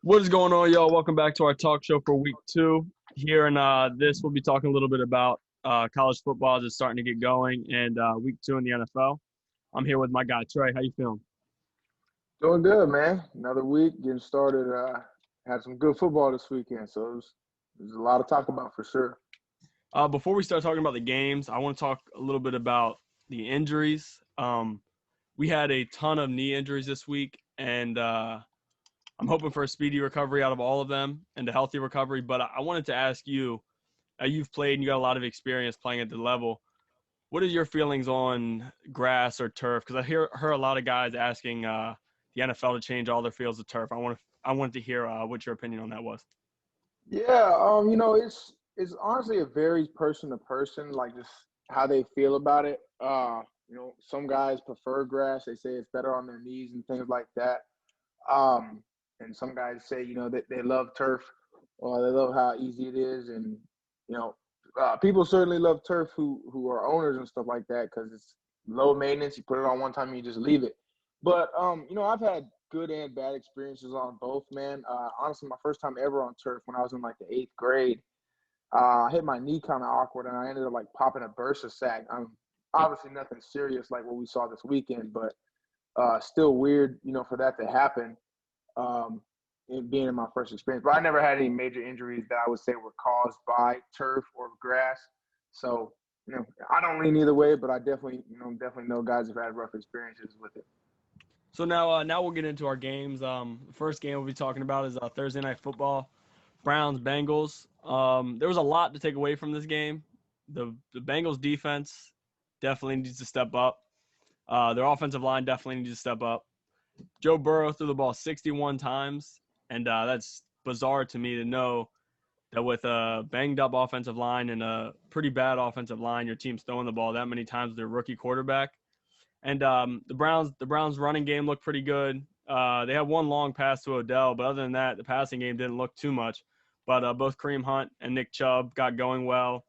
What is going on, y'all? Welcome back to our talk show for week two. Here in this, we'll be talking a little bit about college football just starting to get going and week two in the NFL. I'm here with my guy, Trey. How you feeling? Doing good, man. Another week getting started. Had some good football this weekend, so there's a lot to talk about for sure. Before we start talking about the games, I want to talk a little bit about the injuries. We had a ton of knee injuries this week, and I'm hoping for a speedy recovery out of all of them and a healthy recovery. But I wanted to ask you, you've played and you got a lot of experience playing at the level. What are your feelings on grass or turf? Because heard a lot of guys asking the NFL to change all their fields to turf. I wanted to hear what your opinion on that was. Yeah, it's honestly it varies person to person, like just how they feel about it. Some guys prefer grass. They say it's better on their knees and things like that. And some guys say, that they love turf or they love how easy it is. And, people certainly love turf who are owners and stuff like that because it's low maintenance. You put it on one time and you just leave it. But, I've had good and bad experiences on both, man. Honestly, my first time ever on turf when I was in like the eighth grade, I hit my knee kind of awkward and I ended up like popping a bursa sac. Obviously nothing serious like what we saw this weekend, but still weird, for that to happen. In being in my first experience, but I never had any major injuries that I would say were caused by turf or grass. So, I don't lean either way, but I definitely know guys have had rough experiences with it. So now we'll get into our games. The first game we'll be talking about is Thursday Night Football, Browns Bengals. There was a lot to take away from this game. The Bengals defense definitely needs to step up. Their offensive line definitely needs to step up. Joe Burrow threw the ball 61 times, and that's bizarre to me to know that with a banged up offensive line and a pretty bad offensive line, your team's throwing the ball that many times with their rookie quarterback. And the Browns running game looked pretty good. They had one long pass to Odell, but other than that, the passing game didn't look too much. But both Kareem Hunt and Nick Chubb got going well.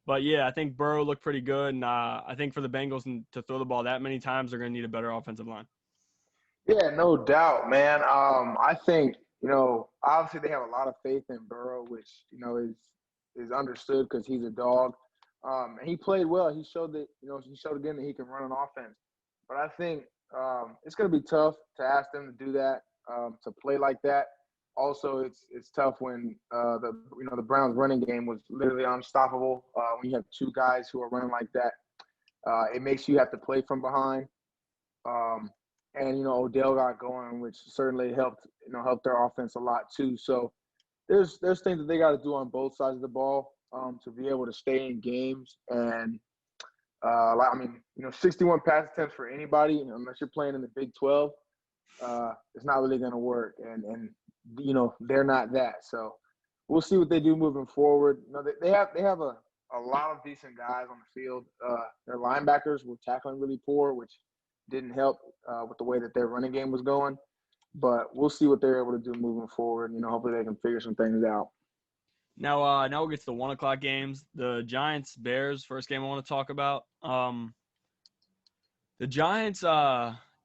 But yeah, I think Burrow looked pretty good, and I think for the Bengals to throw the ball that many times, they're going to need a better offensive line. Yeah, no doubt, man. I think, obviously they have a lot of faith in Burrow, which, is understood because he's a dog. And he played well. He showed that, he showed again that he can run an offense. But I think it's going to be tough to ask them to do that, to play like that. Also, it's tough when the Browns running game was literally unstoppable. When you have two guys who are running like that, it makes you have to play from behind. And Odell got going, which certainly helped their offense a lot too. So there's things that they got to do on both sides of the ball to be able to stay in games. And 61 pass attempts for anybody, unless you're playing in the Big 12, it's not really going to work. And they're not that. So we'll see what they do moving forward. They have a lot of decent guys on the field. Their linebackers were tackling really poor, which didn't help with the way that their running game was going. But we'll see what they're able to do moving forward. Hopefully they can figure some things out. Now we'll get to the 1:00 games. The Giants-Bears, first game I want to talk about. The Giants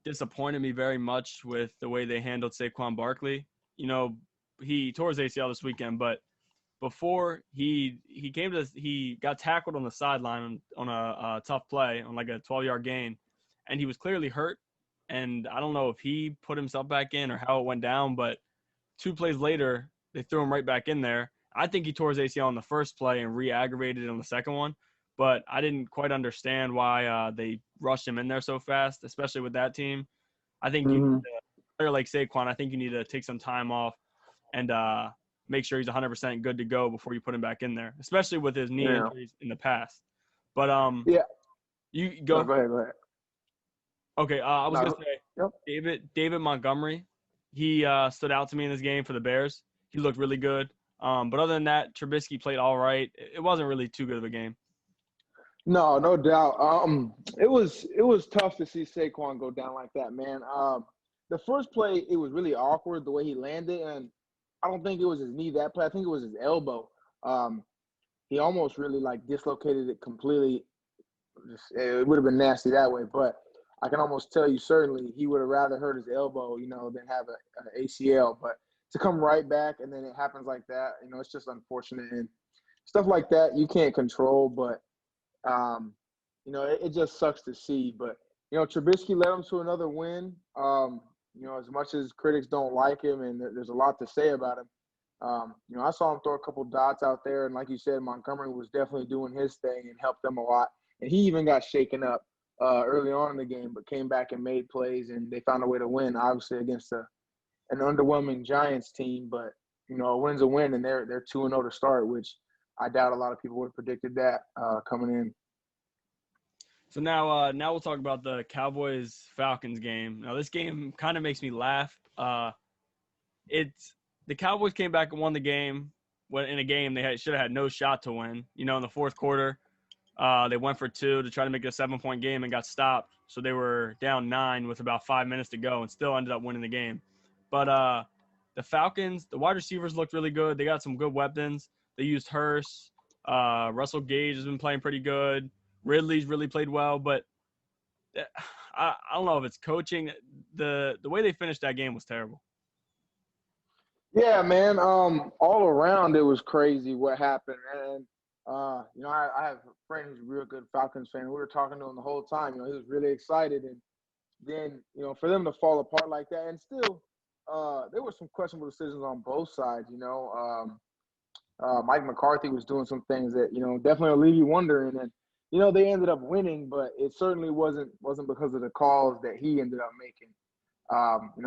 disappointed me very much with the way they handled Saquon Barkley. He tore his ACL this weekend, but before he got tackled on the sideline on a tough play on like a 12-yard gain, and he was clearly hurt. And I don't know if he put himself back in or how it went down, but 2 plays later, they threw him right back in there. I think he tore his ACL on the first play and re-aggravated it on the second one, but I didn't quite understand why they rushed him in there so fast, especially with that team. I think you need a player like Saquon, I think you need to take some time off and make sure he's 100% good to go before you put him back in there, especially with his knee injuries in the past. But Yeah. you go. No, go ahead. Okay, I was No, gonna say yep. David Montgomery. He stood out to me in this game for the Bears. He looked really good. But other than that, Trubisky played all right. It wasn't really too good of a game. No doubt. It was tough to see Saquon go down like that, man. The first play, it was really awkward the way he landed, and I don't think it was his knee that play. I think it was his elbow. He almost really dislocated it completely. It would have been nasty that way, but I can almost tell you certainly he would have rather hurt his elbow, than have an ACL. But to come right back, and then it happens like that. It's just unfortunate, and stuff like that you can't control. But it just sucks to see. But Trubisky led them to another win. As much as critics don't like him, and there's a lot to say about him. I saw him throw a couple dots out there, and like you said, Montgomery was definitely doing his thing and helped them a lot. And he even got shaken up early on in the game, but came back and made plays, and they found a way to win, obviously against an underwhelming Giants team. But a win's a win, and they're 2-0 to start, which I doubt a lot of people would have predicted that coming in. So now we'll talk about the Cowboys Falcons game. Now this game kind of makes me laugh. The Cowboys came back and won the game. In a game they should have had no shot to win. In the fourth quarter, they went for 2 to try to make it a 7-point game and got stopped. So they were down 9 with about 5 minutes to go and still ended up winning the game. But the Falcons, the wide receivers looked really good. They got some good weapons. They used Hurst. Russell Gage has been playing pretty good. Ridley's really played well, but I don't know if it's coaching. The way they finished that game was terrible. Yeah, man. All around it was crazy what happened, and I have a friend who's a real good Falcons fan. We were talking to him the whole time. He was really excited, and then for them to fall apart like that, and still, there were some questionable decisions on both sides. Mike McCarthy was doing some things that definitely will leave you wondering, and they ended up winning, but it certainly wasn't because of the calls that he ended up making.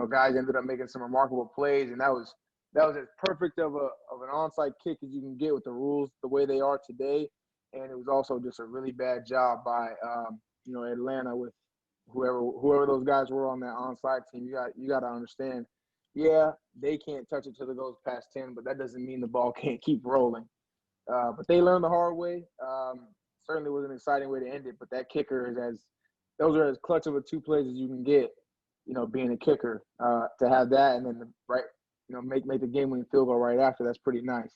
Guys ended up making some remarkable plays, and that was as perfect of an onside kick as you can get with the rules the way they are today. And it was also just a really bad job by Atlanta with whoever those guys were on that onside team. You got to understand. Yeah, they can't touch it till it goes past 10, but that doesn't mean the ball can't keep rolling. But they learned the hard way. Certainly was an exciting way to end it, but that kicker those are as clutch of a 2 plays as you can get. Being a kicker, to have that and then make the game-winning field goal right after, that's pretty nice.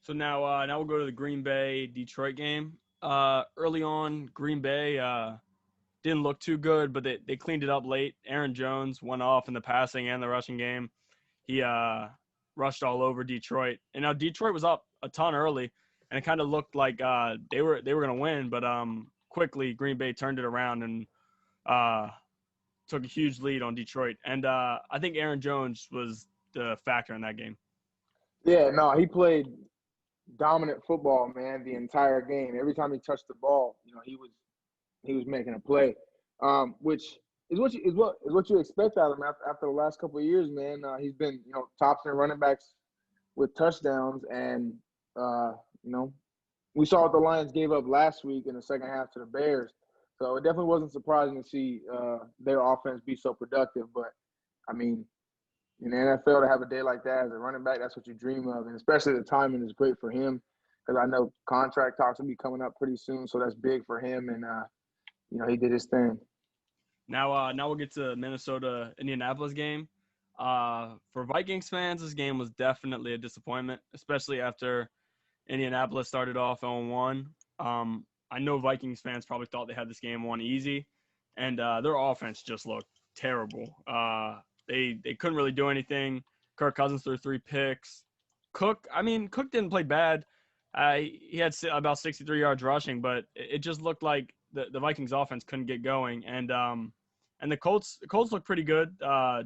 So now we'll go to the Green Bay-Detroit game. Early on, Green Bay didn't look too good, but they cleaned it up late. Aaron Jones went off in the passing and the rushing game. He rushed all over Detroit. And now Detroit was up a ton early, and it kind of looked like they were going to win, but quickly Green Bay turned it around and took a huge lead on Detroit. And I think Aaron Jones was the factor in that game. Yeah, no, he played dominant football, man, the entire game. Every time he touched the ball, he was making a play, which is what you expect out of him after the last couple of years, man. He's been tops in running backs with touchdowns, and we saw what the Lions gave up last week in the second half to the Bears. So it definitely wasn't surprising to see their offense be so productive. But I mean, in the NFL, to have a day like that as a running back, that's what you dream of. And especially the timing is great for him, because I know contract talks will be coming up pretty soon. So that's big for him. And, he did his thing. Now we'll get to the Minnesota-Indianapolis game. For Vikings fans, this game was definitely a disappointment, especially after Indianapolis started off 0-1. I know Vikings fans probably thought they had this game won easy, and their offense just looked terrible. They couldn't really do anything. Kirk Cousins threw 3 picks. Cook didn't play bad. He had about 63 yards rushing, but it just looked like the Vikings offense couldn't get going. And the Colts looked pretty good.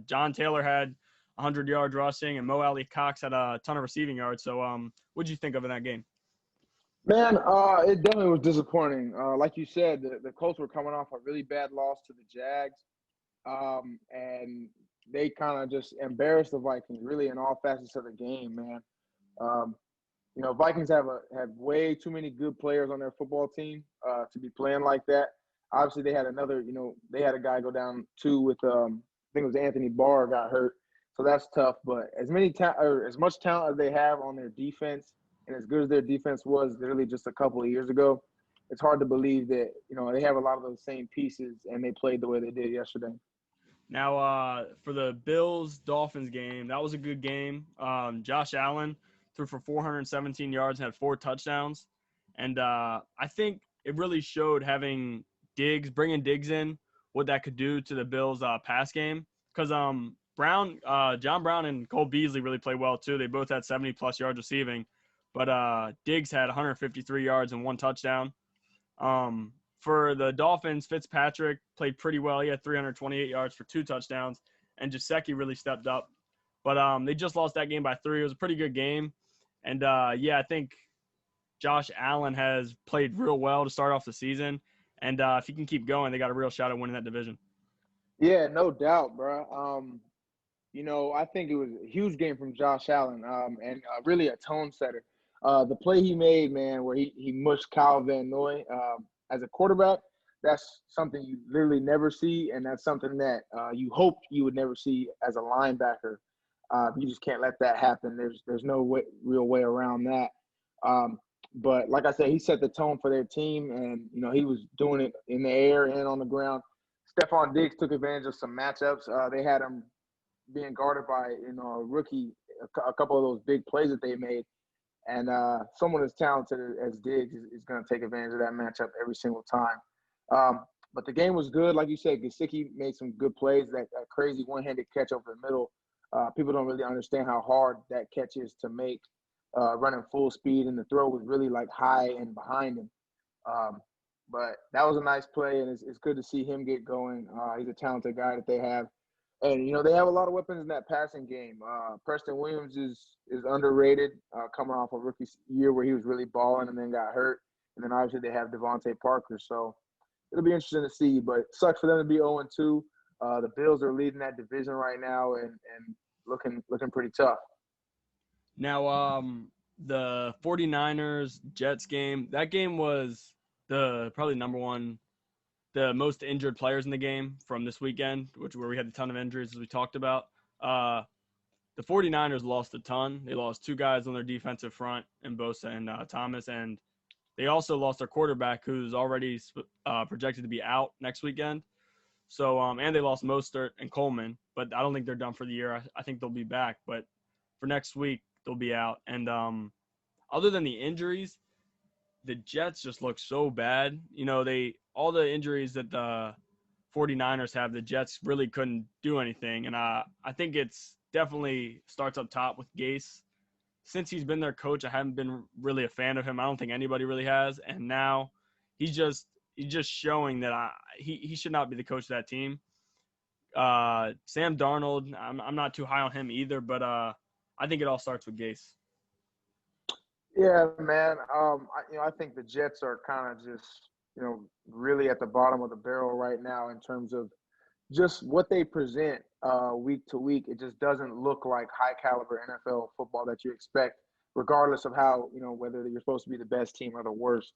John Taylor had 100 yards rushing, and Mo Alley Cox had a ton of receiving yards. So what did you think of in that game? Man, it definitely was disappointing. Like you said, the Colts were coming off a really bad loss to the Jags, and they kind of just embarrassed the Vikings really in all facets of the game, man. Vikings have way too many good players on their football team to be playing like that. Obviously, they had they had a guy go down too with I think it was Anthony Barr got hurt, so that's tough. But as much talent as they have on their defense, and as good as their defense was literally just a couple of years ago, it's hard to believe that they have a lot of those same pieces and they played the way they did yesterday. Now, for the Bills-Dolphins game, that was a good game. Josh Allen threw for 417 yards and had 4 touchdowns. And I think it really showed bringing Diggs in, what that could do to the Bills' pass game. Because John Brown and Cole Beasley really played well too. They both had 70+ yards receiving, but Diggs had 153 yards and 1 touchdown. For the Dolphins, Fitzpatrick played pretty well. He had 328 yards for 2 touchdowns, and Gesicki really stepped up. But they just lost that game by 3. It was a pretty good game, and I think Josh Allen has played real well to start off the season, and if he can keep going, they got a real shot at winning that division. Yeah, no doubt, bro. I think it was a huge game from Josh Allen, and really a tone setter. The play he made, man, where he mushed Kyle Van Noy as a quarterback, that's something you literally never see, and that's something that you hope you would never see as a linebacker. You just can't let that happen. There's no real way around that. But like I said, he set the tone for their team, and he was doing it in the air and on the ground. Stephon Diggs took advantage of some matchups. They had him being guarded by a rookie, a couple of those big plays that they made, and someone as talented as Diggs is going to take advantage of that matchup every single time. But the game was good, like you said. Gesicki made some good plays. That crazy one-handed catch over the middle. People don't really understand how hard that catch is to make, running full speed, and the throw was really like high and behind him. But that was a nice play, and it's good to see him get going. He's a talented guy that they have. And, they have a lot of weapons in that passing game. Preston Williams is underrated, coming off a rookie year where he was really balling and then got hurt. And then obviously they have Devontae Parker. So it'll be interesting to see. But it sucks for them to be 0-2. The Bills are leading that division right now and looking pretty tough. Now, the 49ers-Jets game, that game was probably number one, the most injured players in the game from this weekend, where we had a ton of injuries, as we talked about. The 49ers lost a ton. They lost 2 guys on their defensive front, in Bosa and Thomas, and they also lost their quarterback, who's already projected to be out next weekend. So, and they lost Mostert and Coleman, but I don't think they're done for the year. I think they'll be back, but for next week, they'll be out. And other than the injuries, the Jets just look so bad. All the injuries that the 49ers have, the Jets really couldn't do anything. And I think it's definitely starts up top with Gase. Since he's been their coach, I haven't been really a fan of him. I don't think anybody really has. And now he's just showing that he should not be the coach of that team. Sam Darnold, I'm not too high on him either, but I think it all starts with Gase. Yeah, man. I think the Jets are kind of just, really at the bottom of the barrel right now in terms of just what they present week to week. It just doesn't look like high caliber NFL football that you expect, regardless of how, whether you're supposed to be the best team or the worst.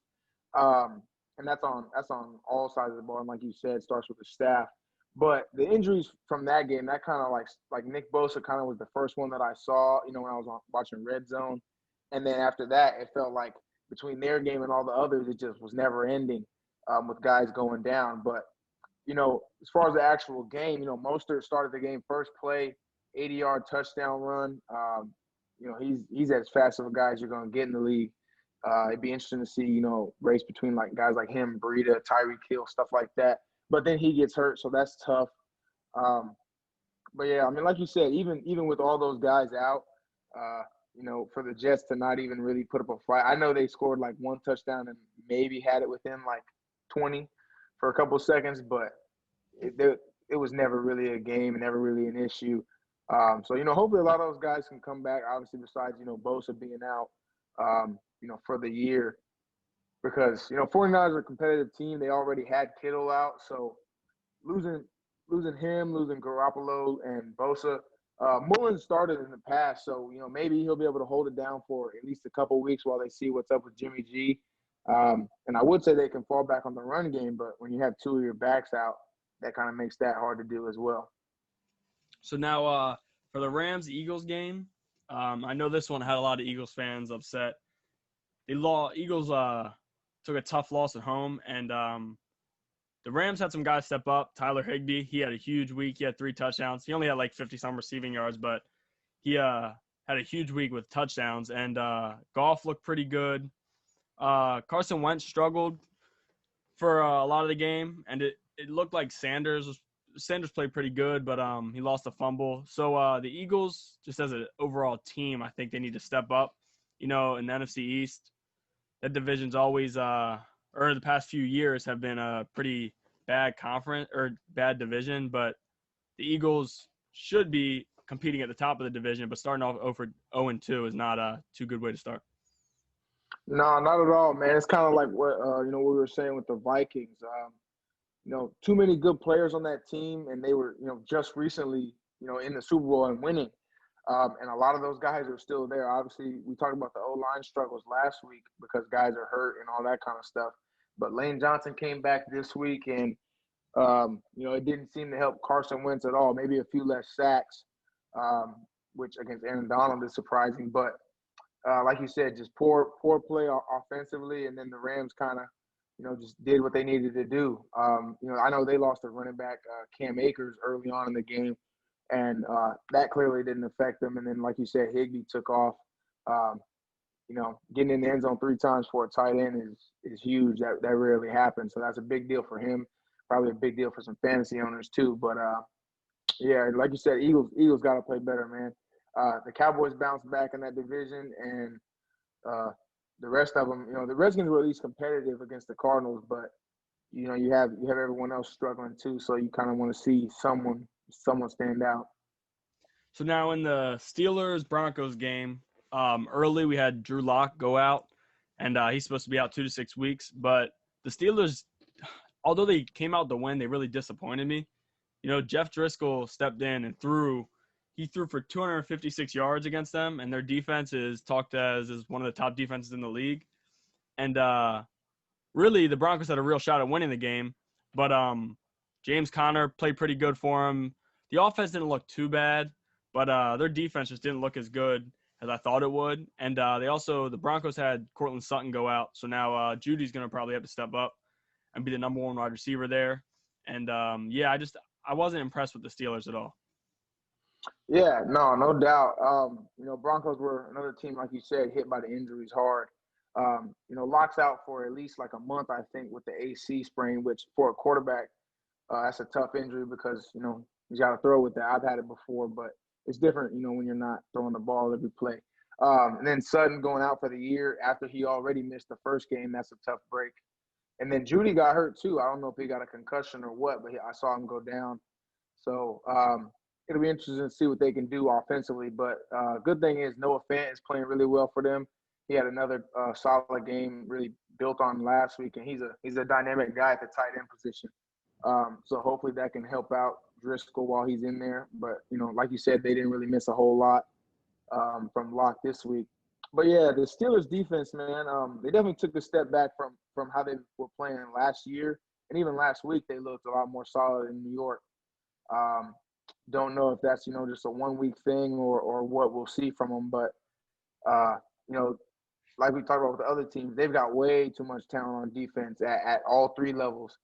And that's on all sides of the ball. And like you said, it starts with the staff. But the injuries from that game, that kind of like Nick Bosa kind of was the first one that I saw, when I was watching Red Zone. And then after that, it felt like between their game and all the others, it just was never ending with guys going down. But, as far as the actual game, Mostert started the game first play, 80-yard touchdown run. He's as fast of a guy as you're going to get in the league. It'd be interesting to see, race between like guys like him, Breida, Tyreek Hill, stuff like that. But then he gets hurt, so that's tough. But yeah, I mean, like you said, even with all those guys out, for the Jets to not even really put up a fight. I know they scored like 1 touchdown and maybe had it within like 20 for a couple of seconds, but it was never really a game and never really an issue. So, hopefully a lot of those guys can come back, obviously besides, Bosa being out, for the year. Because, 49ers are a competitive team. They already had Kittle out. So losing him, losing Garoppolo and Bosa. Mullen started in the past, so, maybe he'll be able to hold it down for at least a couple of weeks while they see what's up with Jimmy G. And I would say they can fall back on the run game, but when you have 2 of your backs out, that kind of makes that hard to do as well. So now for the Rams-Eagles game, I know this one had a lot of Eagles fans upset. Eagles took a tough loss at home, and the Rams had some guys step up. Tyler Higbee, he had a huge week. He had 3 touchdowns. He only had like 50-some receiving yards, but he had a huge week with touchdowns. And Goff looked pretty good. Carson Wentz struggled for a lot of the game, and it looked like Sanders Sanders played pretty good, but he lost a fumble. So the Eagles, just as an overall team, I think they need to step up. In the NFC East, that division's always or the past few years have been a pretty bad conference or bad division, but the Eagles should be competing at the top of the division, but starting off over 0-2 is not a too good way to start. No, not at all, man. It's kind of like what what we were saying with the Vikings. Too many good players on that team, and they were just recently in the Super Bowl and winning. And a lot of those guys are still there. Obviously, we talked about the O-line struggles last week because guys are hurt and all that kind of stuff. But Lane Johnson came back this week, and it didn't seem to help Carson Wentz at all. Maybe a few less sacks, which against Aaron Donald is surprising. But like you said, just poor play offensively, and then the Rams kind of, just did what they needed to do. I know they lost their running back, Cam Akers, early on in the game, and that clearly didn't affect them. And then, like you said, Higbee took off. Getting in the end zone 3 times for a tight end is huge. That rarely happens. So that's a big deal for him. Probably a big deal for some fantasy owners too. But yeah, like you said, Eagles got to play better, man. The Cowboys bounced back in that division, and the rest of them, the Redskins were at least competitive against the Cardinals, but you have everyone else struggling too. So you kind of want to see someone stand out. So now in the Steelers-Broncos game, early we had Drew Lock go out, and he's supposed to be out 2 to 6 weeks. But the Steelers, although they came out to win, they really disappointed me. Jeff Driscoll stepped in and threw for 256 yards against them, and their defense is talked as one of the top defenses in the league. And really, the Broncos had a real shot at winning the game, but James Conner played pretty good for him. The offense didn't look too bad, but their defense just didn't look as good as I thought it would. And the Broncos had Cortland Sutton go out, so now Judy's going to probably have to step up and be the number 1 wide receiver there. And I wasn't impressed with the Steelers at all. Yeah, no doubt. Broncos were another team, like you said, hit by the injuries hard. Locks out for at least like a month, I think, with the AC sprain, which for a quarterback, that's a tough injury because, you got to throw with that. I've had it before, but it's different, when you're not throwing the ball every play. And then Sutton going out for the year after he already missed the first game. That's a tough break. And then Judy got hurt too. I don't know if he got a concussion or what, but I saw him go down. So it'll be interesting to see what they can do offensively. But good thing is Noah Fant is playing really well for them. He had another solid game, really built on last week, and he's a dynamic guy at the tight end position. So hopefully that can help out Driscoll while he's in there. But like you said, they didn't really miss a whole lot from Locke this week. But yeah, the Steelers defense, man, they definitely took a step back from how they were playing last year, and even last week they looked a lot more solid in New York. Don't know if that's just a 1 week thing or what we'll see from them, but like we talked about with the other teams, they've got way too much talent on defense at all 3 levels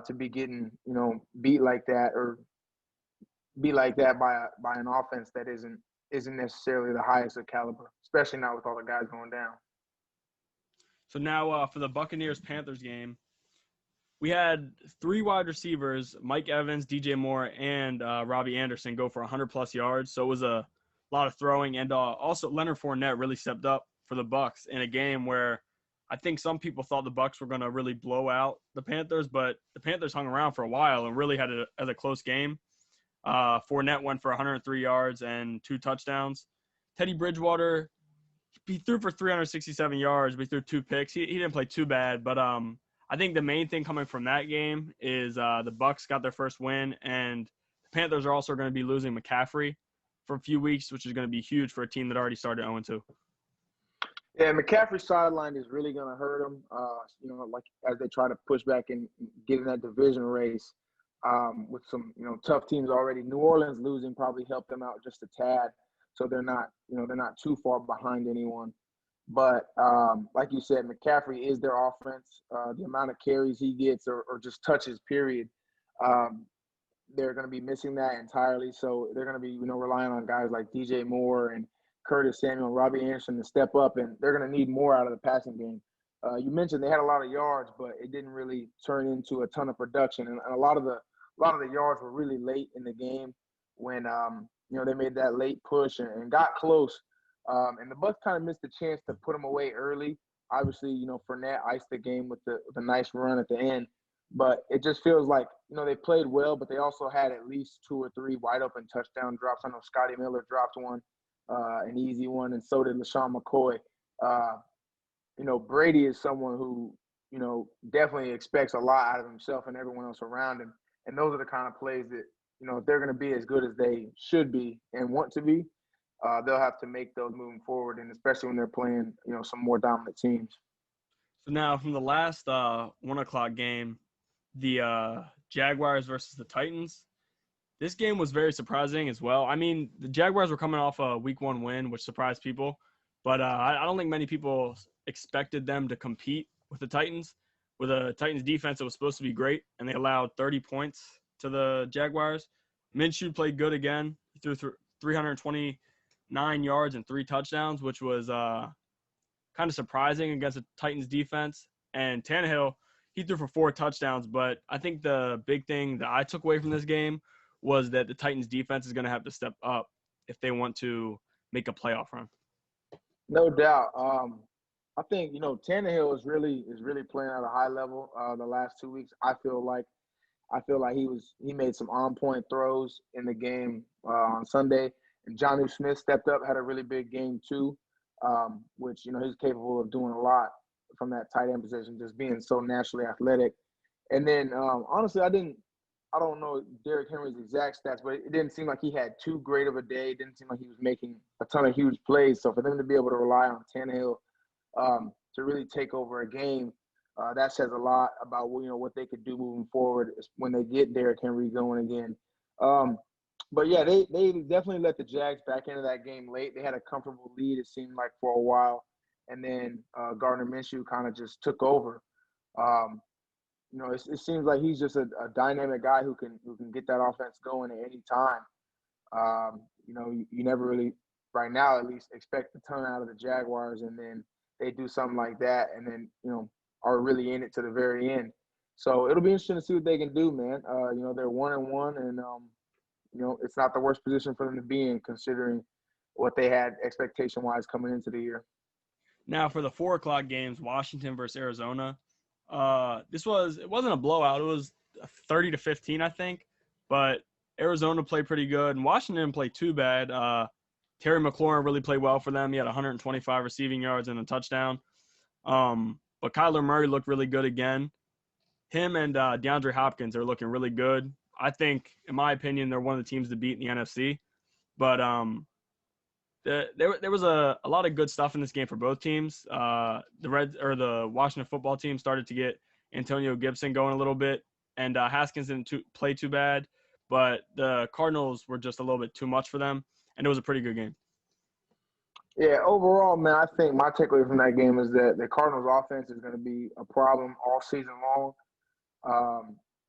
to be getting beat like that by an offense that isn't necessarily the highest of caliber, especially not with all the guys going down. So now for the Buccaneers Panthers game, we had 3 wide receivers, Mike Evans, DJ Moore, and Robbie Anderson go for 100+ yards. So it was a lot of throwing, and also Leonard Fournette really stepped up for the Bucs in a game where I think some people thought the Bucs were going to really blow out the Panthers, but the Panthers hung around for a while and really had it as a close game. Fournette went for 103 yards and 2 touchdowns. Teddy Bridgewater, he threw for 367 yards, but he threw 2 picks. He didn't play too bad, but I think the main thing coming from that game is the Bucs got their first win, and the Panthers are also going to be losing McCaffrey for a few weeks, which is going to be huge for a team that already started 0-2. Yeah, McCaffrey's sideline is really going to hurt him, like as they try to push back and get in that division race with some, tough teams already. New Orleans losing probably helped them out just a tad, so they're not too far behind anyone. But like you said, McCaffrey is their offense. The amount of carries he gets or just touches, period, they're going to be missing that entirely. So they're going to be, relying on guys like DJ Moore and Curtis Samuel and Robbie Anderson to step up, and they're going to need more out of the passing game. You mentioned they had a lot of yards, but it didn't really turn into a ton of production. And a lot of the a lot of the yards were really late in the game when they made that late push and got close. And the Bucs kind of missed the chance to put them away early. Obviously, Fournette iced the game with a nice run at the end. But it just feels like, they played well, but they also had at least 2 or 3 wide open touchdown drops. I know Scotty Miller dropped one, an easy one, and so did LaShawn McCoy. Brady is someone who, definitely expects a lot out of himself and everyone else around him. And those are the kind of plays that, if they're going to be as good as they should be and want to be, they'll have to make those moving forward, and especially when they're playing, some more dominant teams. So now from the last 1 o'clock game, the Jaguars versus the Titans, this game was very surprising as well. I mean, the Jaguars were coming off a Week 1 win, which surprised people. But I don't think many people expected them to compete with the Titans. With a Titans defense that was supposed to be great, and they allowed 30 points to the Jaguars. Minshew played good again. He threw 329 yards and 3 touchdowns, which was kind of surprising against the Titans defense. And Tannehill, he threw for 4 touchdowns. But I think the big thing that I took away from this game was that the Titans defense is going to have to step up if they want to make a playoff run. No doubt. I think Tannehill is really playing at a high level. The last 2 weeks, I feel like he made some on point throws in the game on Sunday, and Jonnu Smith stepped up, had a really big game too, which he's capable of doing a lot from that tight end position, just being so naturally athletic. And then honestly, I don't know Derrick Henry's exact stats, but it didn't seem like he had too great of a day. It didn't seem like he was making a ton of huge plays. So for them to be able to rely on Tannehill to really take over a game, that says a lot about what they could do moving forward when they get Derrick Henry going again. But yeah, they definitely let the Jags back into that game late. They had a comfortable lead, it seemed like, for a while, and then Gardner Minshew kind of just took over. It seems like he's just a dynamic guy who can get that offense going at any time. You never really, right now at least, expect a ton out of the Jaguars, and then they do something like that, and then are really in it to the very end. So it'll be interesting to see what they can do, man. They're 1-1, and it's not the worst position for them to be in, considering what they had expectation-wise coming into the year. Now for the 4 o'clock games, Washington versus Arizona. It wasn't a blowout. It was 30-15, I think. But Arizona played pretty good, and Washington didn't play too bad. Terry McLaurin really played well for them. He had 125 receiving yards and a touchdown. But Kyler Murray looked really good again. Him and DeAndre Hopkins are looking really good. I think, in my opinion, they're one of the teams to beat in the NFC. But there was a lot of good stuff in this game for both teams. The Washington football team started to get Antonio Gibson going a little bit, and Haskins didn't play too bad. But the Cardinals were just a little bit too much for them, and it was a pretty good game. Yeah, overall, man, I think my takeaway from that game is that the Cardinals' offense is going to be a problem all season long,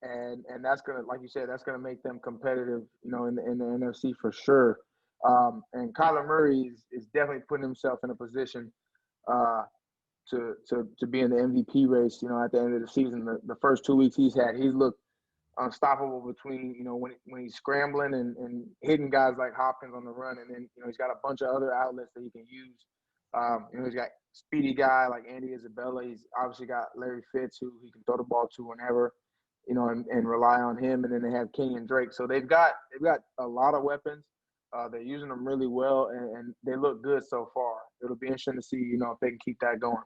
and that's going to, like you said, that's going to make them competitive, in the NFC for sure. And Kyler Murray is definitely putting himself in a position to be in the MVP race. At the end of the season, the first 2 weeks he's looked unstoppable between, when he's scrambling and hitting guys like Hopkins on the run. And then, he's got a bunch of other outlets that he can use. He's got speedy guy like Andy Isabella. He's obviously got Larry Fitz, who he can throw the ball to whenever, and rely on him. And then they have Kenyon Drake. So they've got a lot of weapons. They're using them really well, and they look good so far. It'll be interesting to see, if they can keep that going.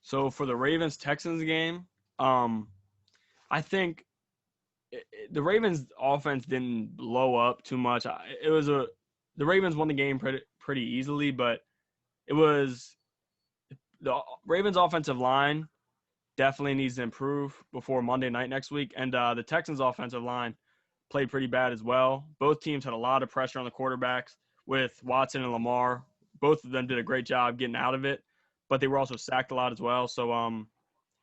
So for the Ravens-Texans game, I think the Ravens offense didn't blow up too much. The Ravens won the game pretty easily, but it was the Ravens offensive line definitely needs to improve before Monday night next week. And the Texans offensive line played pretty bad as well. Both teams had a lot of pressure on the quarterbacks with Watson and Lamar. Both of them did a great job getting out of it, but they were also sacked a lot as well. So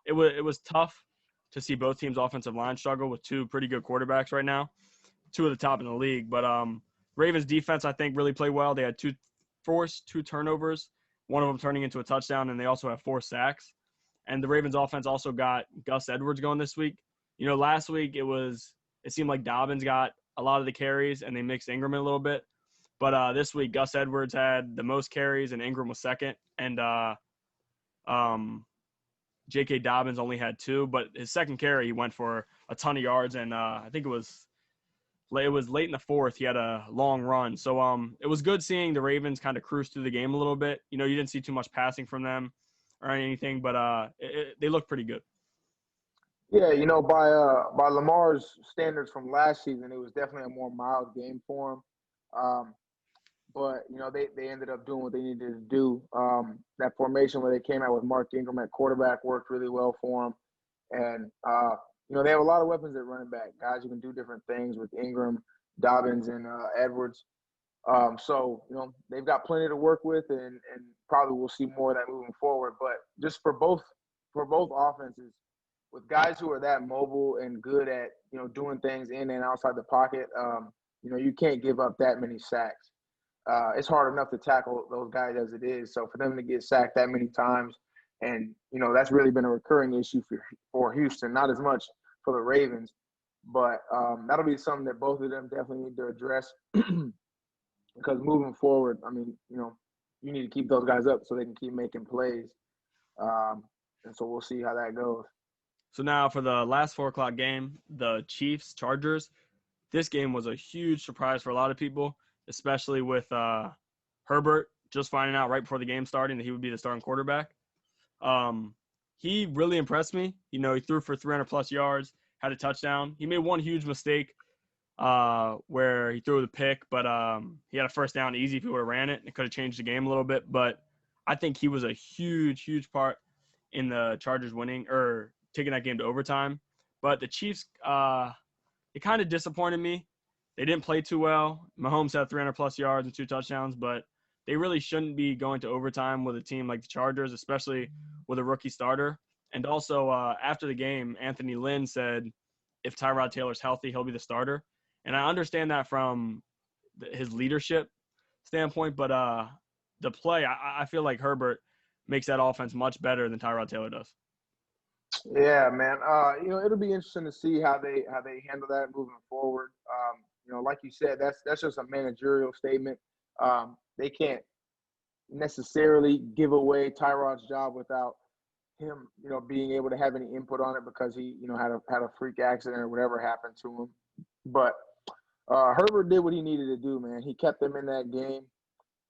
it was tough to see both teams' offensive line struggle with 2 pretty good quarterbacks right now, 2 of the top in the league. But Ravens defense, I think, really played well. They had 2 turnovers, one of them turning into a touchdown, and they also have 4 sacks. And the Ravens offense also got Gus Edwards going this week. Last week it was it seemed like Dobbins got a lot of the carries and they mixed Ingram in a little bit. But this week, Gus Edwards had the most carries and Ingram was second. And J.K. Dobbins only had 2. But his second carry, he went for a ton of yards. And I think it was late in the fourth. He had a long run. So it was good seeing the Ravens kind of cruise through the game a little bit. You know, you didn't see too much passing from them or anything, but they looked pretty good. Yeah, you know, by Lamar's standards from last season, it was definitely a more mild game for him. But, you know, they ended up doing what they needed to do. That formation where they came out with Mark Ingram at quarterback worked really well for them. And, you know, they have a lot of weapons at running back, guys who can do different things with Ingram, Dobbins, and Edwards. So, you know, they've got plenty to work with, and probably we'll see more of that moving forward. But just for both offenses, with guys who are that mobile and good at, you know, doing things in and outside the pocket, you know, you can't give up that many sacks. It's hard enough to tackle those guys as it is. So for them to get sacked that many times, and, you know, that's really been a recurring issue for Houston, not as much for the Ravens. But that'll be something that both of them definitely need to address because moving forward, I mean, you know, you need to keep those guys up so they can keep making plays. And so we'll see how that goes. So now for the last 4 o'clock game, the Chiefs-Chargers, this game was a huge surprise for a lot of people, especially with Herbert just finding out right before the game starting that he would be the starting quarterback. He really impressed me. You know, he threw for 300-plus yards, had a touchdown. He made one huge mistake where he threw the pick, but he had a first down easy if he would have ran it. It could have changed the game a little bit, but I think he was a huge, huge part in the Chargers winning or taking that game to overtime. But the Chiefs, it kind of disappointed me. They didn't play too well. Mahomes had 300-plus yards and 2 touchdowns, but they really shouldn't be going to overtime with a team like the Chargers, especially with a rookie starter. And also, after the game, Anthony Lynn said if Tyrod Taylor's healthy, he'll be the starter. And I understand that from his leadership standpoint, but the play, I feel like Herbert makes that offense much better than Tyrod Taylor does. Yeah, man. You know, it'll be interesting to see how they handle that moving forward. You know, like you said, that's just a managerial statement. They can't necessarily give away Tyrod's job without him, you know, being able to have any input on it because he, you know, had a freak accident or whatever happened to him. But Herbert did what he needed to do, man. He kept them in that game.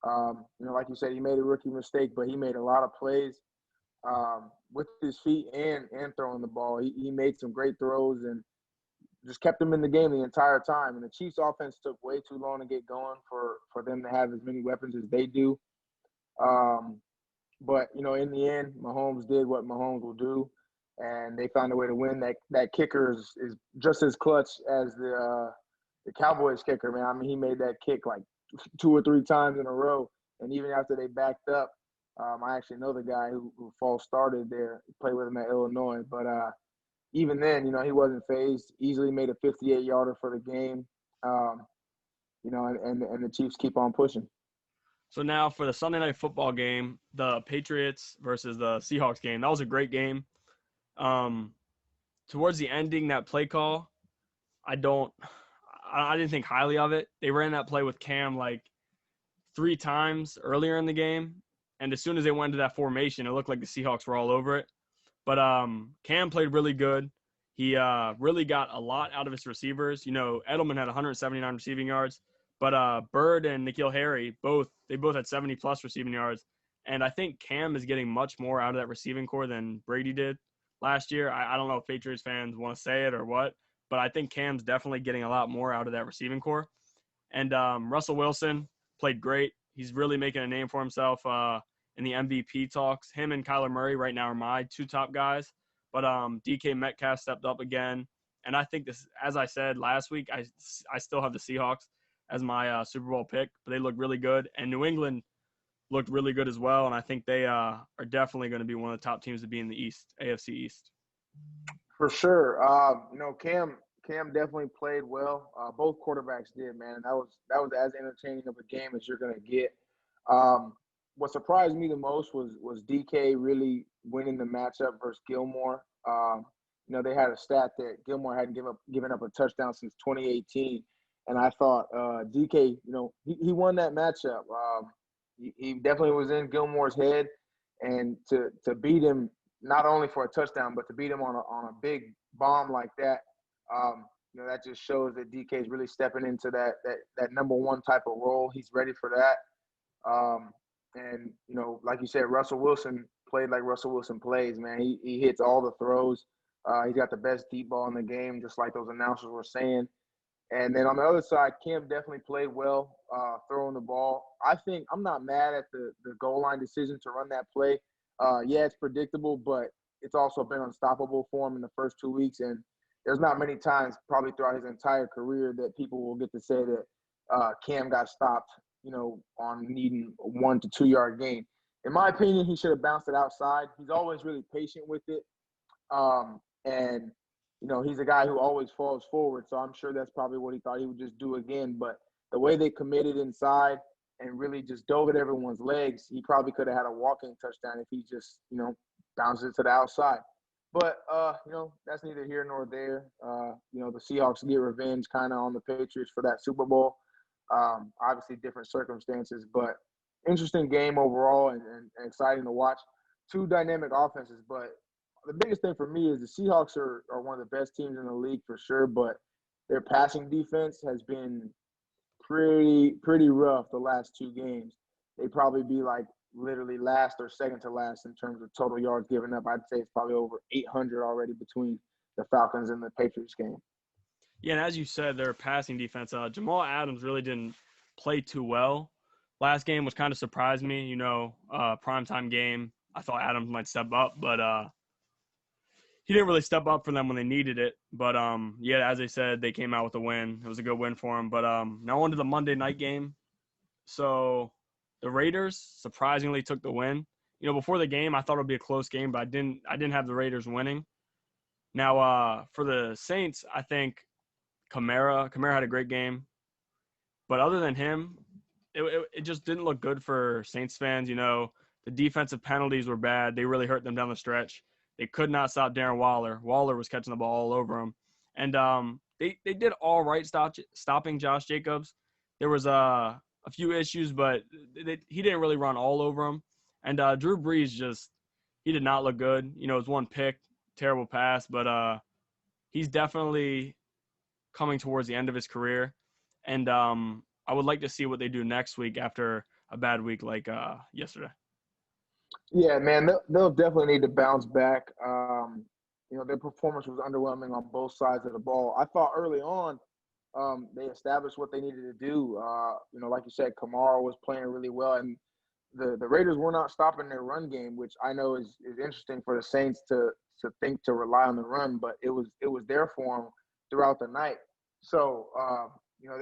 You know, like you said, he made a rookie mistake, but he made a lot of plays with his feet and throwing the ball. He made some great throws and just kept them in the game the entire time. And the Chiefs offense took way too long to get going for them to have as many weapons as they do. But, you know, in the end, Mahomes did what Mahomes will do, and they found a way to win. That kicker is just as clutch as the Cowboys kicker, man. I mean, he made that kick like 2 or 3 times in a row, and even after they backed up, I actually know the guy who false started there, played with him at Illinois. But even then, you know, he wasn't phased. Easily made a 58-yarder for the game. You know, and the Chiefs keep on pushing. So now for the Sunday Night Football game, the Patriots versus the Seahawks game, that was a great game. Towards the ending, that play call, I didn't think highly of it. They ran that play with Cam like 3 times earlier in the game, and as soon as they went to that formation, it looked like the Seahawks were all over it. But Cam played really good. He really got a lot out of his receivers. You know, Edelman had 179 receiving yards, but Bird and N'Keal Harry both had 70-plus receiving yards. And I think Cam is getting much more out of that receiving core than Brady did last year. I don't know if Patriots fans want to say it or what, but I think Cam's definitely getting a lot more out of that receiving core. And Russell Wilson played great. He's really making a name for himself in the MVP talks. Him and Kyler Murray right now are my 2 top guys. But DK Metcalf stepped up again. And I think this, as I said last week, I still have the Seahawks as my Super Bowl pick. But they look really good. And New England looked really good as well. And I think they are definitely going to be one of the top teams to be in the East, AFC East. For sure. You know, Cam definitely played well. Both quarterbacks did, man. That was as entertaining of a game as you're going to get. What surprised me the most was DK really winning the matchup versus Gilmore. they had a stat that Gilmore hadn't given up a touchdown since 2018. And I thought DK, he won that matchup. He definitely was in Gilmore's head, and to beat him not only for a touchdown, but to beat him on a big bomb like that, that just shows that DK is really stepping into that number one type of role. He's ready for that. And like you said, Russell Wilson played like Russell Wilson plays, man. He hits all the throws. He's got the best deep ball in the game, just like those announcers were saying. And then on the other side, Kim definitely played well, throwing the ball. I think I'm not mad at the goal line decision to run that play. Yeah, it's predictable, but it's also been unstoppable for him in the first 2 weeks. And there's not many times probably throughout his entire career that people will get to say that Cam got stopped, on needing a 1 to 2 yard gain. In my opinion, he should have bounced it outside. He's always really patient with it. And he's a guy who always falls forward, so I'm sure that's probably what he thought he would just do again. But the way they committed inside and really just dove at everyone's legs, he probably could have had a walking touchdown if he just, bounced it to the outside. But, that's neither here nor there. The Seahawks get revenge kind of on the Patriots for that Super Bowl. Obviously different circumstances, but interesting game overall and exciting to watch. Two dynamic offenses, but the biggest thing for me is the Seahawks are one of the best teams in the league for sure, but their passing defense has been pretty rough the last two games. They'd probably be like literally last or second to last in terms of total yards given up. I'd say it's probably over 800 already between the Falcons and the Patriots game. Yeah, and as you said, their passing defense, Jamal Adams really didn't play too well last game, which kind of surprised me. Primetime game, I thought Adams might step up, but he didn't really step up for them when they needed it. But, as I said, they came out with a win. It was a good win for them. But now on to the Monday night game. So the Raiders surprisingly took the win. Before the game, I thought it would be a close game, but I didn't have the Raiders winning. Now, for the Saints, I think Kamara had a great game. But other than him, it just didn't look good for Saints fans. The defensive penalties were bad. They really hurt them down the stretch. They could not stop Darren Waller. Waller was catching the ball all over him. And they did all right stopping Josh Jacobs. There was a few issues, but he didn't really run all over him. And Drew Brees he did not look good. It was one pick, terrible pass, but he's definitely coming towards the end of his career. And I would like to see what they do next week after a bad week like yesterday. Yeah, man, they'll definitely need to bounce back. Their performance was underwhelming on both sides of the ball. I thought early on they established what they needed to do. Like you said, Kamara was playing really well, and the Raiders were not stopping their run game, which I know is interesting for the Saints to think to rely on the run, but it was there for them throughout the night. So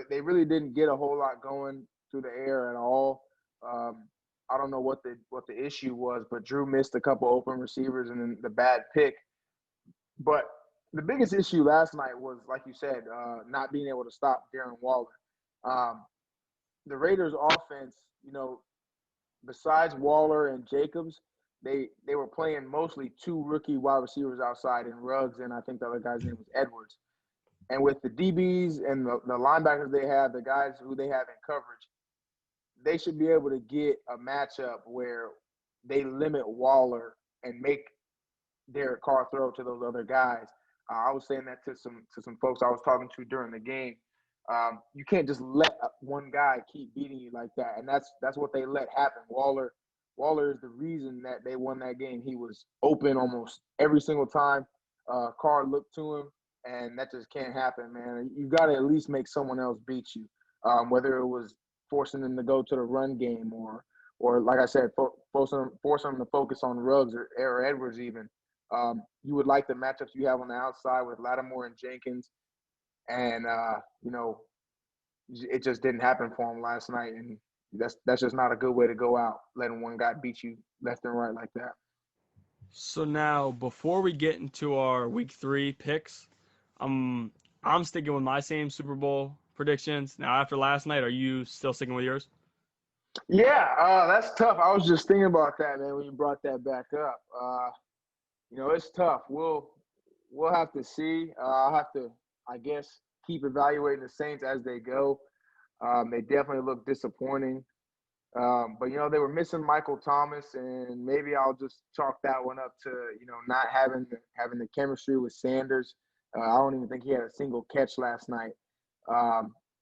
they really didn't get a whole lot going through the air at all. I don't know what the issue was, but Drew missed a couple open receivers and then the bad pick. But the biggest issue last night was, like you said, not being able to stop Darren Waller. The Raiders' offense, besides Waller and Jacobs, they were playing mostly two rookie wide receivers outside in Ruggs, and I think the other guy's name was Edwards. And with the DBs and the linebackers they have, the guys who they have in coverage, they should be able to get a matchup where they limit Waller and make Derek Carr throw to those other guys. I was saying that to some folks I was talking to during the game. You can't just let one guy keep beating you like that, and that's what they let happen. Waller is the reason that they won that game. He was open almost every single time. Carr looked to him, and that just can't happen, man. You got to at least make someone else beat you, whether it was forcing them to go to the run game or like I said, forcing them to focus on Ruggs or Edwards even. You would like the matchups you have on the outside with Lattimore and Jenkins. And, it just didn't happen for him last night. And that's just not a good way to go out, letting one guy beat you left and right like that. So now, before we get into our week 3 picks, I'm sticking with my same Super Bowl predictions. Now, after last night, are you still sticking with yours? Yeah, that's tough. I was just thinking about that, man, when you brought that back up. It's tough. we'll have to see. I'll have to, I guess, keep evaluating the Saints as they go. They definitely look disappointing. But they were missing Michael Thomas, and maybe I'll just chalk that one up to not having the chemistry with Sanders. I don't even think he had a single catch last night,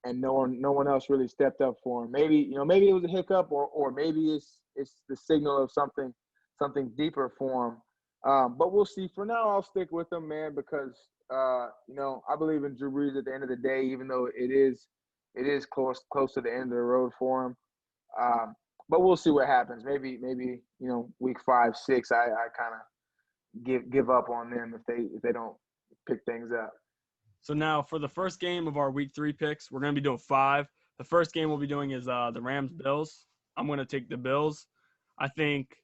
and no one else really stepped up for him. Maybe it was a hiccup, or maybe it's the signal of something deeper for him. But we'll see. For now, I'll stick with him, man, because I believe in Drew Brees at the end of the day, even though it is close to the end of the road for him. But we'll see what happens. Maybe week 5, 6, I kind of give up on them if they don't pick things up. So now for the first game of our week 3 picks, we're going to be doing 5. The first game we'll be doing is the Rams Bills. I'm going to take the Bills. I think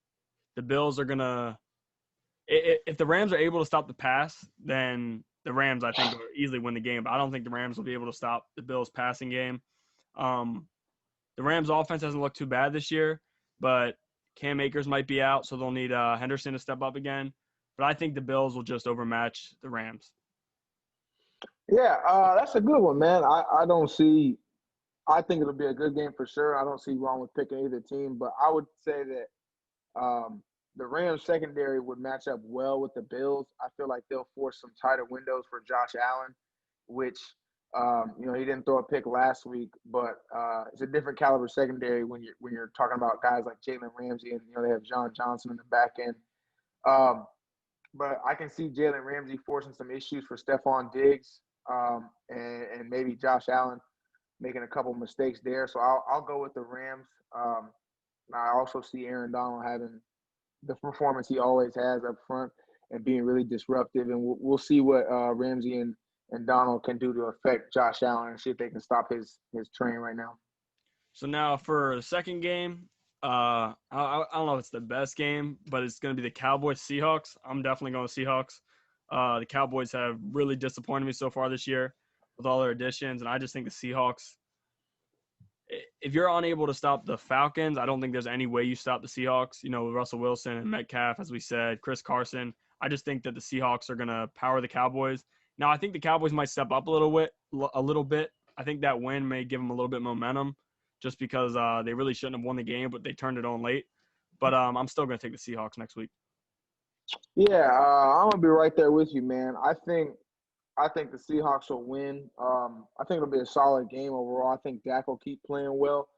the Bills are going to – if the Rams are able to stop the pass, then the Rams, I think, will easily win the game. But I don't think the Rams will be able to stop the Bills' passing game. The Rams' offense hasn't looked too bad this year, but Cam Akers might be out, so they'll need Henderson to step up again. But I think the Bills will just overmatch the Rams. Yeah, that's a good one, man. I don't see – I think it'll be a good game for sure. I don't see wrong with picking either team, but I would say that the Rams secondary would match up well with the Bills. I feel like they'll force some tighter windows for Josh Allen, which – he didn't throw a pick last week, but it's a different caliber secondary when you're talking about guys like Jalen Ramsey, and they have John Johnson in the back end. But I can see Jalen Ramsey forcing some issues for Stephon Diggs, and maybe Josh Allen making a couple mistakes there. So I'll go with the Rams. I also see Aaron Donald having the performance he always has up front and being really disruptive, and we'll see what Ramsey and Donald can do to affect Josh Allen and see if they can stop his train right now. So now for the second game, I don't know if it's the best game, but it's going to be the Cowboys Seahawks. I'm definitely going Seahawks. The Cowboys have really disappointed me so far this year with all their additions, and I just think the Seahawks, if you're unable to stop the Falcons, I don't think there's any way you stop the Seahawks. With Russell Wilson and Metcalf, as we said, Chris Carson. I just think that the Seahawks are going to power the Cowboys. Now, I think the Cowboys might step up a little bit. I think that win may give them a little bit of momentum just because they really shouldn't have won the game, but they turned it on late. But I'm still going to take the Seahawks next week. Yeah, I'm going to be right there with you, man. I think the Seahawks will win. I think it'll be a solid game overall. I think Dak will keep playing well.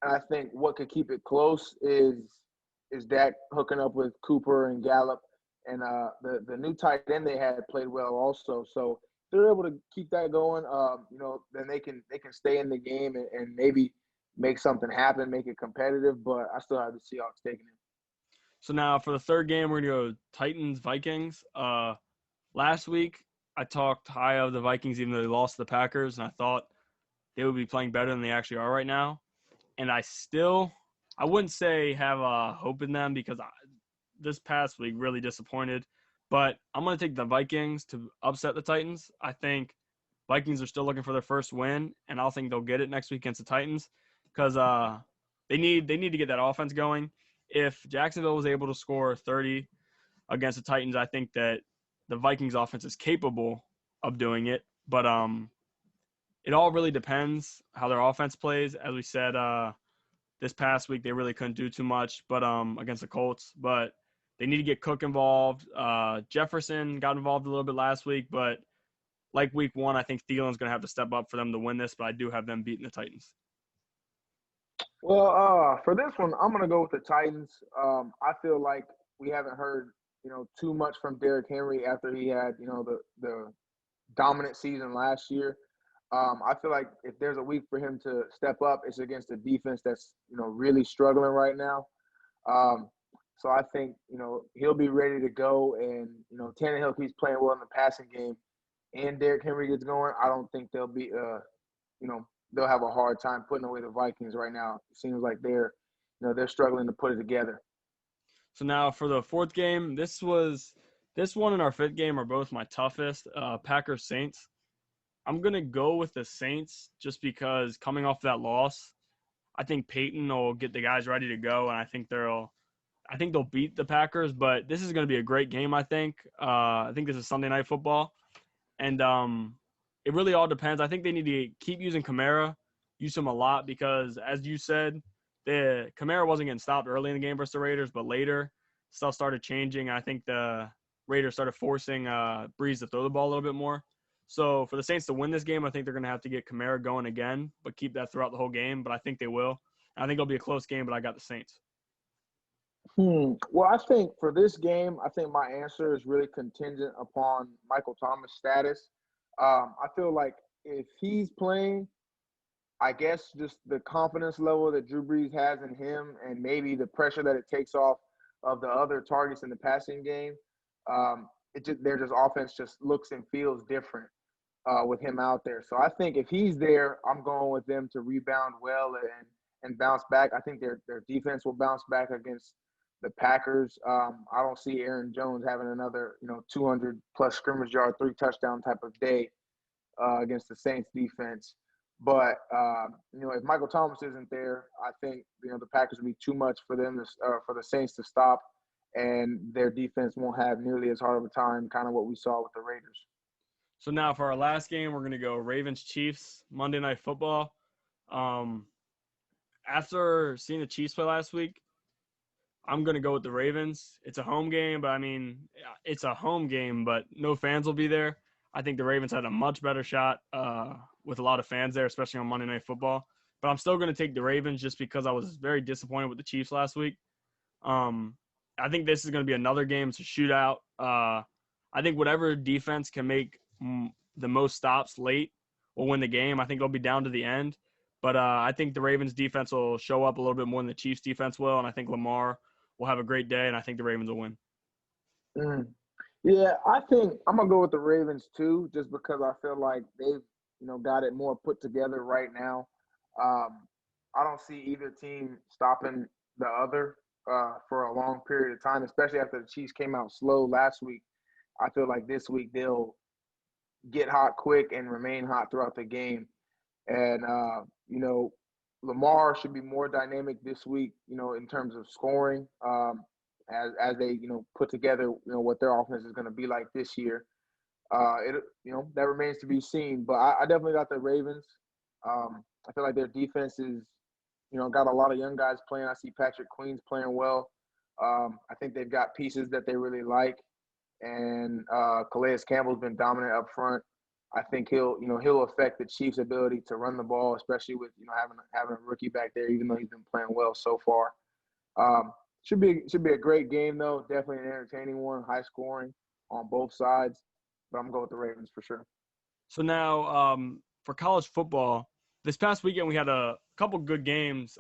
And I think what could keep it close is Dak hooking up with Cooper and Gallup. And the new tight end they had played well also. So if they're able to keep that going, then they can stay in the game and maybe make something happen, make it competitive. But I still have the Seahawks taking it. So now for the third game, we're going to go Titans-Vikings. Last week, I talked high of the Vikings even though they lost to the Packers, and I thought they would be playing better than they actually are right now. And I wouldn't say have hope in them because this past week really disappointed, but I'm going to take the Vikings to upset the Titans. I think Vikings are still looking for their first win, and I'll think they'll get it next week against the Titans because they need to get that offense going. If Jacksonville was able to score 30 against the Titans, I think that the Vikings offense is capable of doing it, but it all really depends how their offense plays. As we said, this past week they really couldn't do too much, but against the Colts, but they need to get Cook involved. Jefferson got involved a little bit last week, but like week 1, I think Thielen's going to have to step up for them to win this, but I do have them beating the Titans. Well, for this one, I'm going to go with the Titans. I feel like we haven't heard, too much from Derrick Henry after he had, the dominant season last year. I feel like if there's a week for him to step up, it's against a defense that's, really struggling right now. So I think, he'll be ready to go. And, Tannehill keeps playing well in the passing game and Derrick Henry gets going. I don't think they'll be, they'll have a hard time putting away the Vikings right now. It seems like they're struggling to put it together. So now for the fourth game, this one and our fifth game are both my toughest. Packers Saints. I'm going to go with the Saints just because coming off that loss, I think Peyton will get the guys ready to go, and I think I think they'll beat the Packers, but this is going to be a great game. I think this is Sunday Night Football, and it really all depends. I think they need to keep using Kamara, use him a lot because, as you said, the Kamara wasn't getting stopped early in the game versus the Raiders, but later stuff started changing. I think the Raiders started forcing Breeze to throw the ball a little bit more. So for the Saints to win this game, I think they're going to have to get Kamara going again, but keep that throughout the whole game. But I think they will. I think it'll be a close game, but I got the Saints. Well, I think for this game, I think my answer is really contingent upon Michael Thomas' status. I feel like if he's playing, I guess just the confidence level that Drew Brees has in him and maybe the pressure that it takes off of the other targets in the passing game, their just offense just looks and feels different with him out there. So I think if he's there, I'm going with them to rebound well and bounce back. I think their defense will bounce back against the Packers. I don't see Aaron Jones having another 200 plus scrimmage yard, 3 touchdown type of day against the Saints defense. But if Michael Thomas isn't there, I think the Packers will be too much for them for the Saints to stop, and their defense won't have nearly as hard of a time. Kind of what we saw with the Raiders. So now for our last game, we're going to go Ravens-Chiefs, Monday Night Football. After seeing the Chiefs play last week, I'm going to go with the Ravens. It's a home game, but it's a home game, but no fans will be there. I think the Ravens had a much better shot with a lot of fans there, especially on Monday Night Football. But I'm still going to take the Ravens just because I was very disappointed with the Chiefs last week. I think this is going to be another game. It's a shootout. I think whatever defense can make the most stops late will win the game. I think it'll be down to the end. But I think the Ravens defense will show up a little bit more than the Chiefs defense will, and I think Lamar will have a great day, and I think the Ravens will win. Yeah, I think I'm gonna go with the Ravens too, just because I feel like they've got it more put together right now. I don't see either team stopping the other for a long period of time, especially after the Chiefs came out slow last week. I feel like this week they'll get hot quick and remain hot throughout the game. And Lamar should be more dynamic this week, in terms of scoring, as they, put together, what their offense is going to be like this year. That remains to be seen. But I definitely got the Ravens. I feel like their defense is, got a lot of young guys playing. I see Patrick Queen's playing well. I think they've got pieces that they really like. And Calais Campbell's been dominant up front. I think he'll affect the Chiefs' ability to run the ball, especially with having a rookie back there, even though he's been playing well so far. Should be a great game though. Definitely an entertaining one, high scoring on both sides. But I'm going with the Ravens for sure. So now for college football, this past weekend we had a couple good games.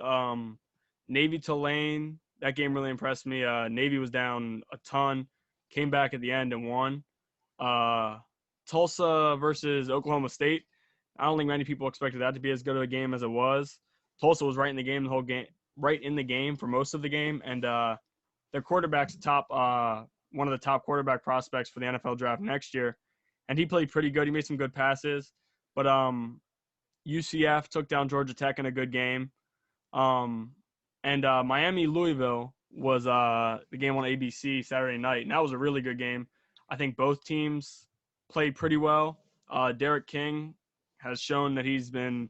Navy Tulane, that game really impressed me. Navy was down a ton, came back at the end and won. Tulsa versus Oklahoma State. I don't think many people expected that to be as good of a game as it was. Tulsa was right in the game the whole game, right in the game for most of the game, and their quarterback's one of the top quarterback prospects for the NFL draft next year, and he played pretty good. He made some good passes, but UCF took down Georgia Tech in a good game, and Miami Louisville was the game on ABC Saturday night, and that was a really good game. I think both teams played pretty well. Derek King has shown that he's been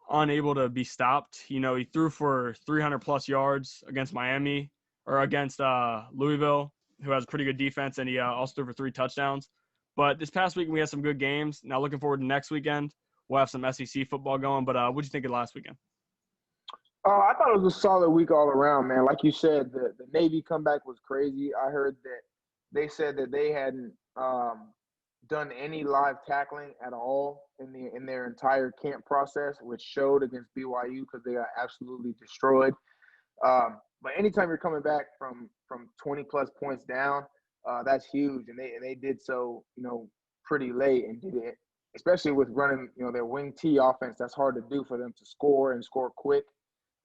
unable to be stopped. He threw for 300 plus yards against Miami or against Louisville, who has a pretty good defense, and he also threw for 3 touchdowns. But this past week we had some good games. Now looking forward to next weekend. We'll have some SEC football going. But what did you think of last weekend? I thought it was a solid week all around, man. Like you said, the Navy comeback was crazy. I heard that they said that they hadn't done any live tackling at all in their entire camp process, which showed against BYU because they got absolutely destroyed. But anytime you're coming back from 20 plus points down, that's huge, and they did so pretty late and did it, especially with running their wing T offense. That's hard to do for them to score and score quick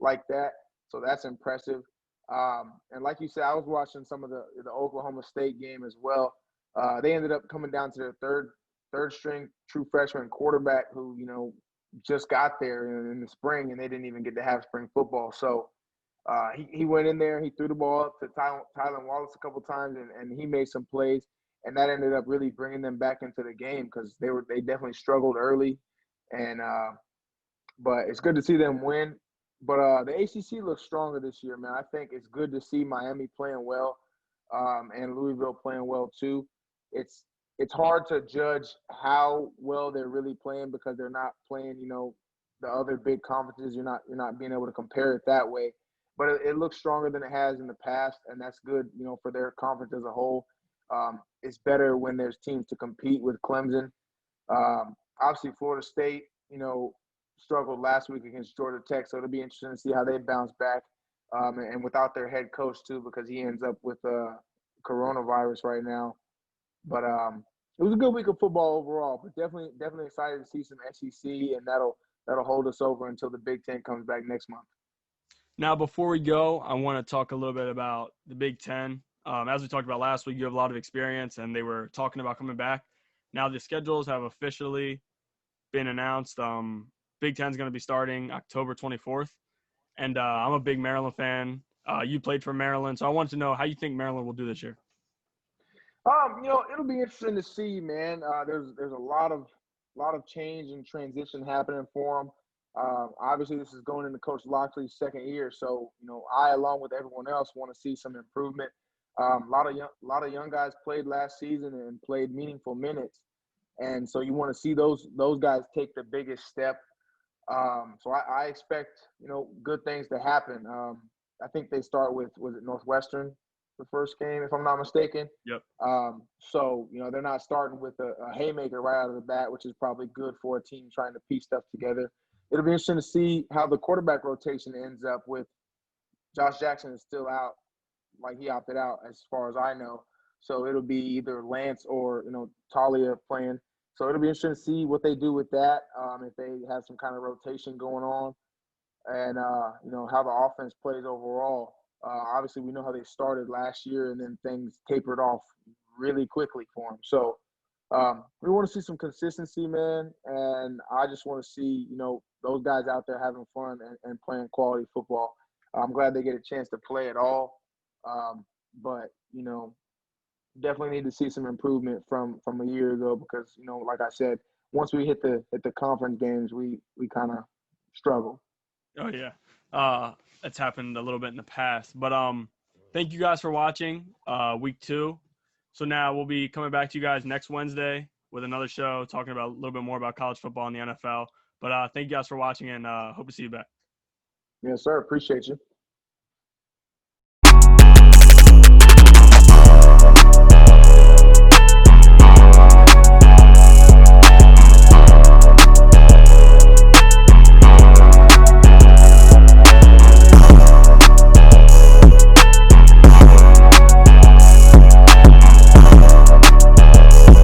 like that. So that's impressive. And like you said, I was watching some of the Oklahoma State game as well. They ended up coming down to their third string true freshman quarterback who, just got there in the spring, and they didn't even get to have spring football. So He went in there, he threw the ball up to Tylan Wallace a couple times, and he made some plays, and that ended up really bringing them back into the game because they definitely struggled early, and but it's good to see them win. But the ACC looks stronger this year, man. I think it's good to see Miami playing well, and Louisville playing well too. It's hard to judge how well they're really playing because they're not playing, the other big conferences. You're not being able to compare it that way. But it looks stronger than it has in the past, and that's good, for their conference as a whole. It's better when there's teams to compete with Clemson. Obviously, Florida State, struggled last week against Georgia Tech, so it'll be interesting to see how they bounce back. And without their head coach too, because he ends up with coronavirus right now. But it was a good week of football overall. But definitely excited to see some SEC, and that'll hold us over until the Big Ten comes back next month. Now, before we go, I want to talk a little bit about the Big Ten. As we talked about last week, you have a lot of experience, and they were talking about coming back. Now the schedules have officially been announced. Big Ten's going to be starting October 24th, and I'm a big Maryland fan. You played for Maryland, so I wanted to know how you think Maryland will do this year. It'll be interesting to see, man. There's a lot of change and transition happening for them. Obviously, this is going into Coach Loxley's second year, so I, along with everyone else, want to see some improvement. A lot of young guys played last season and played meaningful minutes, and so you want to see those guys take the biggest step. So I expect good things to happen. I think they start with, was it Northwestern, the first game, if I'm not mistaken? Yep. So they're not starting with a haymaker right out of the bat, which is probably good for a team trying to piece stuff together. It'll be interesting to see how the quarterback rotation ends up with. Josh Jackson is still out, like he opted out as far as I know. So it'll be either Lance or, Talia playing. So it'll be interesting to see what they do with that, if they have some kind of rotation going on, and, how the offense plays overall. Obviously, we know how they started last year, and then things tapered off really quickly for them. So we want to see some consistency, man, and I just want to see, those guys out there having fun and playing quality football. I'm glad they get a chance to play at all, but, definitely need to see some improvement from a year ago because, like I said, once we hit the conference games, we kind of struggle. Oh, yeah. That's happened a little bit in the past. But thank you guys for watching week 2. So now we'll be coming back to you guys next Wednesday with another show talking about a little bit more about college football and the NFL. But thank you guys for watching, and hope to see you back. Yes, sir. Appreciate you.